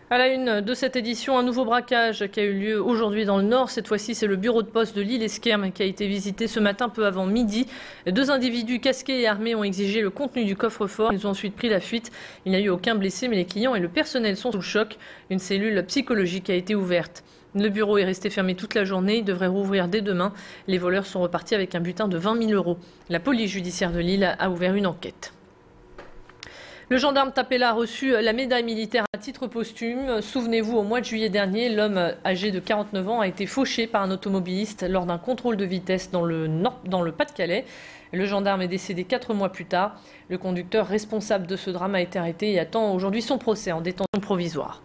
À la une de cette édition, un nouveau braquage qui a eu lieu aujourd'hui dans le Nord. Cette fois-ci, c'est le bureau de poste de L'Isle-Esquerme qui a été visité ce matin peu avant midi. Deux individus casqués et armés ont exigé le contenu du coffre-fort. Ils ont ensuite pris la fuite. Il n'y a eu aucun blessé, mais les clients et le personnel sont sous le choc. Une cellule psychologique a été ouverte. Le bureau est resté fermé toute la journée. Il devrait rouvrir dès demain. Les voleurs sont repartis avec un butin de 20 000 €. La police judiciaire de Lille a ouvert une enquête. Le gendarme Tapella a reçu la médaille militaire à titre posthume. Souvenez-vous, au mois de juillet dernier, l'homme âgé de 49 ans a été fauché par un automobiliste lors d'un contrôle de vitesse dans le Pas-de-Calais. Le gendarme est décédé 4 mois plus tard. Le conducteur responsable de ce drame a été arrêté et attend aujourd'hui son procès en détention provisoire.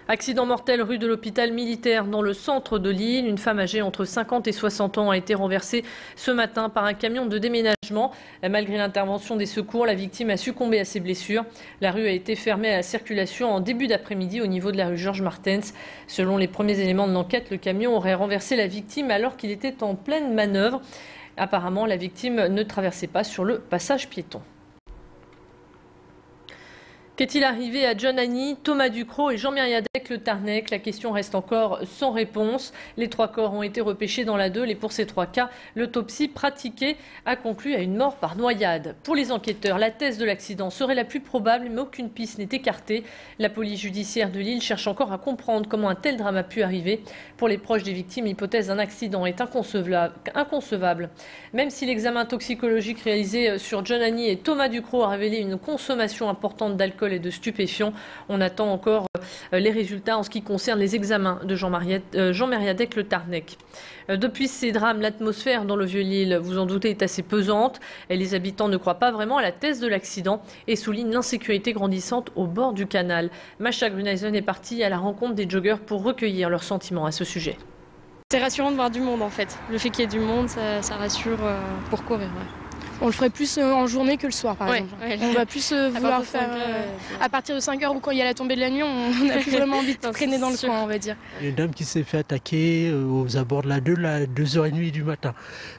Accident mortel rue de l'hôpital militaire dans le centre de Lille. Une femme âgée entre 50 et 60 ans a été renversée ce matin par un camion de déménagement. Malgré l'intervention des secours, la victime a succombé à ses blessures. La rue a été fermée à la circulation en début d'après-midi au niveau de la rue Georges Martens. Selon les premiers éléments de l'enquête, le camion aurait renversé la victime alors qu'il était en pleine manœuvre. Apparemment, la victime ne traversait pas sur le passage piéton. Qu'est-il arrivé à John Annie, Thomas Ducrot et Jean Mériadec Le Tarnec? La question reste encore sans réponse. Les 3 corps ont été repêchés dans la Deule et pour ces 3 cas, l'autopsie pratiquée a conclu à une mort par noyade. Pour les enquêteurs, la thèse de l'accident serait la plus probable, mais aucune piste n'est écartée. La police judiciaire de Lille cherche encore à comprendre comment un tel drame a pu arriver. Pour les proches des victimes, l'hypothèse d'un accident est inconcevable. Même si l'examen toxicologique réalisé sur John Annie et Thomas Ducrot a révélé une consommation importante d'alcool et de stupéfiants, on attend encore les résultats en ce qui concerne les examens de Jean Mériadec Le Tarnec. Depuis ces drames, l'atmosphère dans le Vieux-Lille, vous en doutez, est assez pesante. Et les habitants ne croient pas vraiment à la thèse de l'accident et soulignent l'insécurité grandissante au bord du canal. Macha Gruneisen est partie à la rencontre des joggeurs pour recueillir leurs sentiments à ce sujet. C'est rassurant de voir du monde en fait. Le fait qu'il y ait du monde, ça rassure pour courir. Ouais. On le ferait plus en journée que le soir par exemple. Ouais. On va plus vouloir faire à partir de 5 heures ou quand il y a la tombée de la nuit, on n'a plus vraiment envie de traîner dans le coin, on va dire. Il y a une dame qui s'est fait attaquer aux abords de la Deule à 2h30 du matin.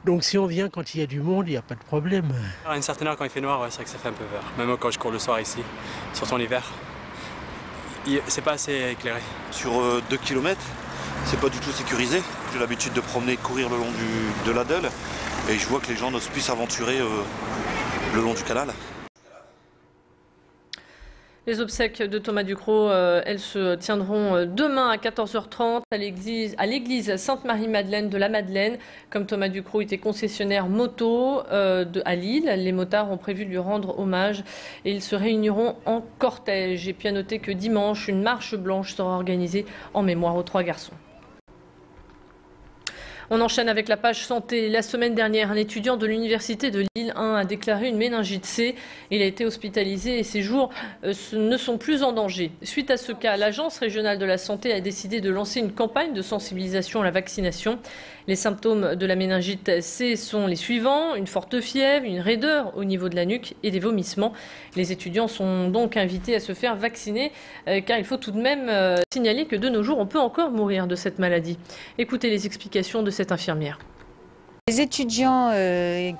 Donc si on vient quand il y a du monde, il n'y a pas de problème. À une certaine heure quand il fait noir, ouais, c'est vrai que ça fait un peu peur. Même quand je cours le soir ici, surtout en hiver, c'est pas assez éclairé. Sur 2 km, c'est pas du tout sécurisé. J'ai l'habitude de promener, courir le long de la Deule. Et je vois que les gens n'osent plus s'aventurer le long du canal. Les obsèques de Thomas Ducrot, elles se tiendront demain à 14h30 à l'église Sainte-Marie-Madeleine de la Madeleine. Comme Thomas Ducrot était concessionnaire moto à Lille, les motards ont prévu de lui rendre hommage et ils se réuniront en cortège. Et puis à noter que dimanche, une marche blanche sera organisée en mémoire aux 3 garçons. On enchaîne avec la page santé. La semaine dernière, un étudiant de l'université de Lille 1 a déclaré une méningite C. Il a été hospitalisé et ses jours ne sont plus en danger. Suite à ce cas, l'Agence régionale de la santé a décidé de lancer une campagne de sensibilisation à la vaccination. Les symptômes de la méningite C sont les suivants: une forte fièvre, une raideur au niveau de la nuque et des vomissements. Les étudiants sont donc invités à se faire vacciner car il faut tout de même signaler que de nos jours, on peut encore mourir de cette maladie. Écoutez les explications de cette infirmière. Les étudiants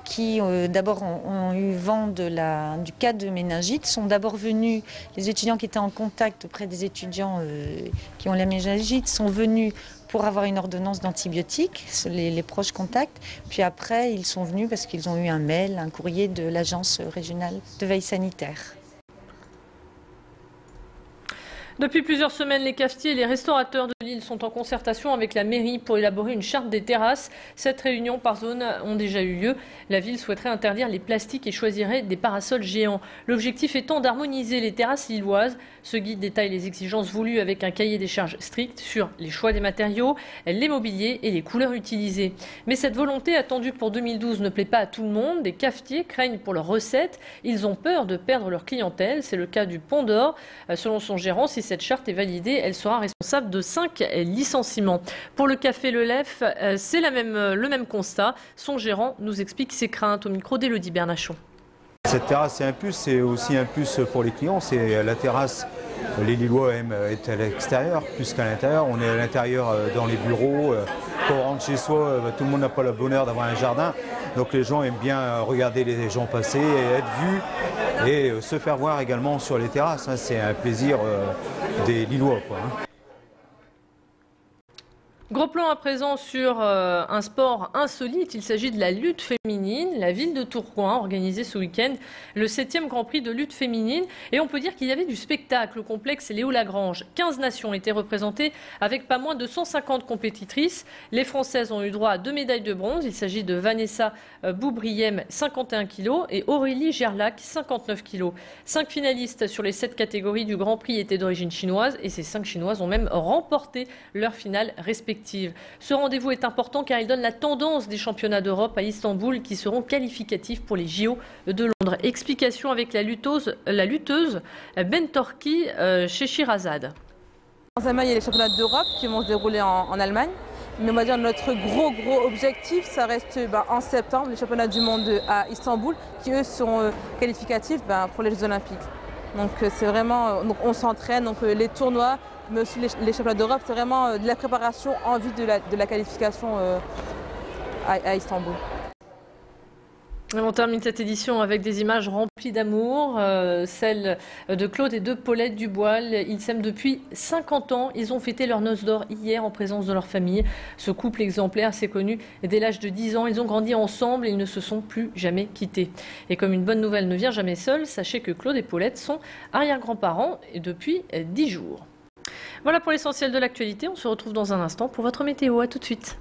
qui d'abord ont eu vent du cas de méningite sont d'abord venus, les étudiants qui étaient en contact auprès des étudiants qui ont la méningite sont venus pour avoir une ordonnance d'antibiotiques, les proches contacts. Puis après, ils sont venus parce qu'ils ont eu un mail, un courrier de l'Agence régionale de veille sanitaire. Depuis plusieurs semaines, les cafetiers et les restaurateurs de Lille sont en concertation avec la mairie pour élaborer une charte des terrasses. Cette réunion par zone ont déjà eu lieu. La ville souhaiterait interdire les plastiques et choisirait des parasols géants. L'objectif étant d'harmoniser les terrasses lilloises. Ce guide détaille les exigences voulues avec un cahier des charges strict sur les choix des matériaux, les mobiliers et les couleurs utilisées. Mais cette volonté attendue pour 2012 ne plaît pas à tout le monde. Des cafetiers craignent pour leurs recettes. Ils ont peur de perdre leur clientèle. C'est le cas du Pont d'Or. Selon son gérant, si cette charte est validée, elle sera responsable de 5 licenciements. Pour le café Le Lef, c'est le même constat. Son gérant nous explique ses craintes au micro d'Élodie Bernachon. Cette terrasse, c'est un plus, c'est aussi un plus pour les clients. C'est la terrasse les Lillois aiment être à l'extérieur plus qu'à l'intérieur. On est à l'intérieur dans les bureaux. Quand on rentre chez soi, tout le monde n'a pas le bonheur d'avoir un jardin. Donc les gens aiment bien regarder les gens passer, et être vus et se faire voir également sur les terrasses. C'est un plaisir des Lillois, quoi. Gros plan à présent sur un sport insolite. Il s'agit de la lutte féminine. La ville de Tourcoing a organisé ce week-end le 7e Grand Prix de lutte féminine. Et on peut dire qu'il y avait du spectacle au complexe Léo Lagrange. 15 nations étaient représentées avec pas moins de 150 compétitrices. Les Françaises ont eu droit à 2 médailles de bronze. Il s'agit de Vanessa Boubriem, 51 kg, et Aurélie Gerlach, 59 kg. 5 finalistes sur les 7 catégories du Grand Prix étaient d'origine chinoise. Et ces 5 Chinoises ont même remporté leur finale respective. Ce rendez-vous est important car il donne la tendance des championnats d'Europe à Istanbul qui seront qualificatifs pour les JO de Londres. Explication avec la lutteuse Ben Torki chez Shirazade. En Allemagne, il y a les championnats d'Europe qui vont se dérouler en Allemagne. Mais on va dire notre gros objectif, ça reste en septembre, les championnats du monde à Istanbul qui eux sont qualificatifs pour les Jeux Olympiques. Donc c'est vraiment, donc on s'entraîne, donc les tournois, mais aussi les championnats d'Europe, c'est vraiment de la préparation en vue de la qualification à Istanbul. On termine cette édition avec des images remplies d'amour, celles de Claude et de Paulette Duboil. Ils s'aiment depuis 50 ans. Ils ont fêté leur noces d'or hier en présence de leur famille. Ce couple exemplaire s'est connu dès l'âge de 10 ans. Ils ont grandi ensemble et ils ne se sont plus jamais quittés. Et comme une bonne nouvelle ne vient jamais seule, sachez que Claude et Paulette sont arrière-grands-parents depuis 10 jours. Voilà pour l'essentiel de l'actualité. On se retrouve dans un instant pour votre météo. À tout de suite.